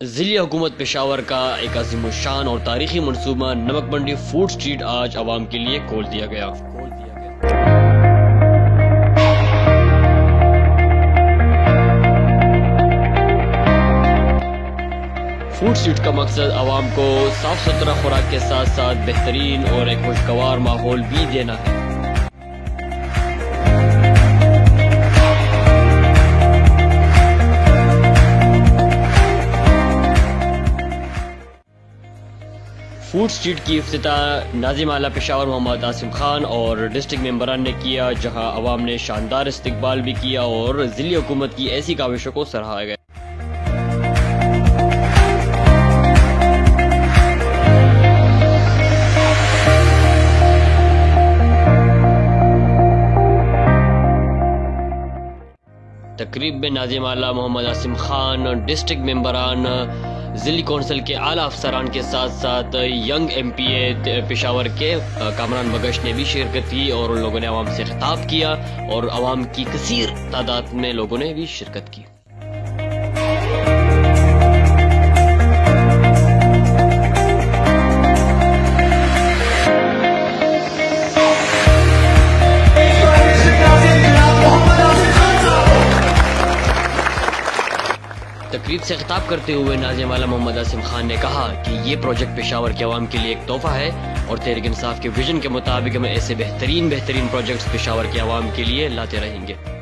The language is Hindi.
ज़िली हुकूमत पेशावर का एक अज़ीमुश्शान और तारीखी मनसूबा नमक मंडी फूड स्ट्रीट आज अवाम के लिए खोल दिया गया। फूड स्ट्रीट का मकसद अवाम को साफ सुथरा खुराक के साथ साथ बेहतरीन और एक खुशगवार माहौल भी देना है। फूड स्ट्रीट की इफ्तिताह नाज़िम आला पेशावर मोहम्मद आसिम खान और डिस्ट्रिक्ट मेंबरान ने किया, जहां अवाम ने शानदार इस्तकबाल भी किया और ज़िली हुकूमत की ऐसी काविशों को सराहा गया। तकरीब में नाज़िम आला मोहम्मद आसिम खान, डिस्ट्रिक्ट मेंबरान, ज़िली कौंसिल के आला अफसरान के साथ साथ यंग MPA पेशावर के कामरान बगश ने भी शिरकत की और उन लोगों ने अवाम से खिताब किया और अवाम की कसीर तादाद में लोगों ने भी शिरकत की। तकरीब से खिताब करते हुए नाज़िम आला मोहम्मद आसिम खान ने कहा कि ये प्रोजेक्ट पेशावर के अवाम के लिए एक तोहफा है और तहरीक इंसाफ के विजन के मुताबिक हम ऐसे बेहतरीन प्रोजेक्ट्स पेशावर के अवाम के लिए लाते रहेंगे।